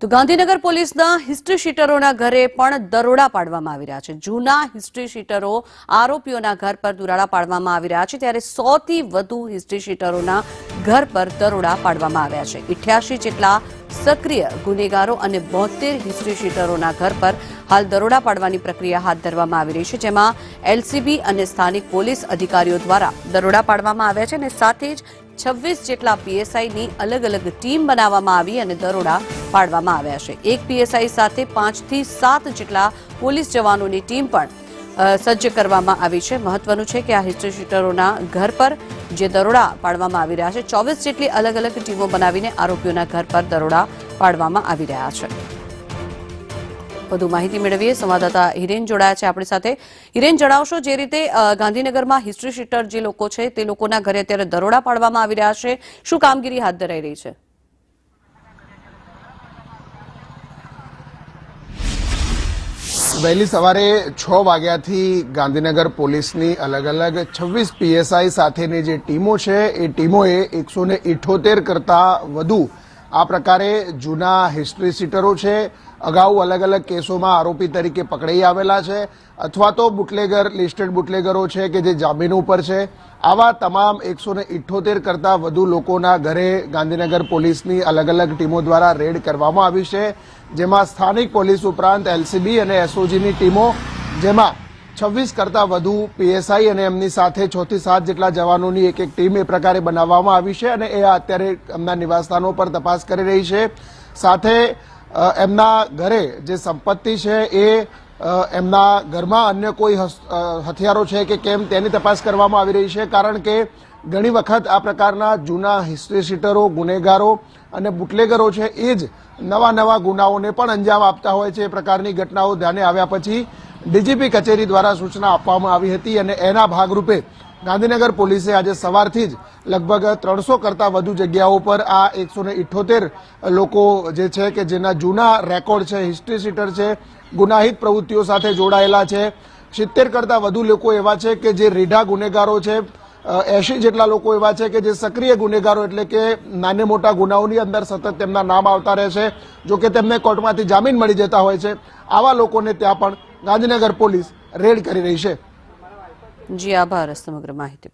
તો ગાંધીનગર પોલીસના હિસ્ટ્રી શીટરોના ઘરે પણ દરોડા પાડવામાં આવી રહ્યા છે। જૂના હિસ્ટ્રી શીટરો આરોપીઓના ઘર પર દરોડા પાડવામાં આવી રહ્યા છે, ત્યારે 100 થી વધુ હિસ્ટ્રી શીટરોના ઘર પર દરોડા પાડવામાં આવ્યા છે। 88 જેટલા સક્રિય ગુનેગારો અને 72 હિસ્ટ્રી શીટરોના ઘર પર હાલ દરોડા પાડવાની પ્રક્રિયા હાથ ધરવામાં આવી રહી છે, જેમાં એલસીબી અને સ્થાનિક પોલીસ અધિકારીઓ દ્વારા દરોડા પાડવામાં આવ્યા છે અને સાથે જ 26 જેટલા પીએસઆઈની અલગ અલગ ટીમ બનાવવામાં આવી અને દરોડા પાડવામાં આવ્યા છે। એક પીએસઆઈ સાથે 5 થી 7 જેટલા પોલીસ જવાનોની ટીમ પણ સજ્જ કરવામાં આવી છે। મહત્વનું છે કે આ હિસ્ટ્રી શીટરોના ઘર પર જે દરોડા પાડવામાં આવી રહ્યા છે, 24 જેટલી અલગ અલગ ટીમો બનાવીને આરોપીઓના ઘર પર દરોડા પાડવામાં આવી રહ્યા છે। વધુ માહિતી મેળવીએ, સંવાદદાતા હિરેન જોડાયા છે આપણી સાથે। હિરેન, જણાવશો, જે રીતે ગાંધીનગરમાં હિસ્ટ્રી શીટર જે લોકો છે તે લોકોના ઘરે અત્યારે દરોડા પાડવામાં આવી રહ્યા છે, શું કામગીરી હાથ ધરાઈ રહી છે? વહેલી સવારે 6 વાગ્યાથી ગાંધીનગર પોલીસની અલગ અલગ 26 પીએસઆઈ સાથેની જે ટીમો છે એ ટીમોએ 178 કરતા વધુ આ પ્રકારે જૂના હિસ્ટ્રી શીટરો છે, અગાઉ અલગ અલગ કેસોમાં આરોપી તરીકે પકડાઈ આવેલા છે અથવા તો બુટલેગર, લિસ્ટેડ બુટલેગરો છે કે જે જામીન ઉપર છે, આવા તમામ 178 કરતા વધુ લોકોના ઘરે ગાંધીનગર પોલીસની અલગ અલગ ટીમો દ્વારા રેડ કરવામાં આવી છે, જેમાં સ્થાનિક પોલીસ ઉપરાંત એલસીબી અને એસઓજીની ટીમો, જેમાં 26 કરતા વધુ પીએસઆઈ અને એમની સાથે 6 થી 7 જેટલા જવાનોની એક ટીમ એ પ્રકારે બનાવવામાં આવી છે અને એ અત્યારે એમના નિવાસસ્થાનો પર તપાસ કરી રહી છે। સાથે એમના ઘરે જે સંપત્તિ છે એ એમના ઘરમાં અન્ય કોઈ હથિયારો છે કે કેમ તેની તપાસ કરવામાં આવી રહી છે, કારણ કે ઘણી વખત આ પ્રકારના જૂના હિસ્ટ્રી શીટરો, ગુનેગારો અને બુટલેગરો છે એ જ નવા ગુનાઓને પણ અંજામ આપતા હોય છે। એ પ્રકારની ઘટનાઓ ધ્યાને આવ્યા પછી ડીજીપી કચેરી દ્વારા સૂચના આપવામાં આવી હતી અને એના ભાગરૂપે ગાંધીનગર પોલીસે આજે સવારથી જ લગભગ 300 કરતા વધુ જગ્યાઓ પર આ 178 લોકો જે છે કે જેના જૂના રેકોર્ડ છે, હિસ્ટ્રી શીટર છે, ગુનાહિત પ્રવૃત્તિઓ સાથે જોડાયેલા છે, 70 કરતા વધુ લોકો એવા છે કે જે રીઢા ગુનેગારો છે, 80 જેટલા લોકો એવા છે કે જે સક્રિય ગુનેગારો, એટલે કે નાને મોટા ગુનાઓની અંદર સતત તેમના નામ આવતા રહે છે, જો કે તેમને કોર્ટમાંથી જામીન મળી જતા હોય છે। આવા લોકોને ત્યાં પણ ગાંધીનગર પોલીસ રેડ કરી રહી છે। જી, આભાર સમગ્ર માહિતી।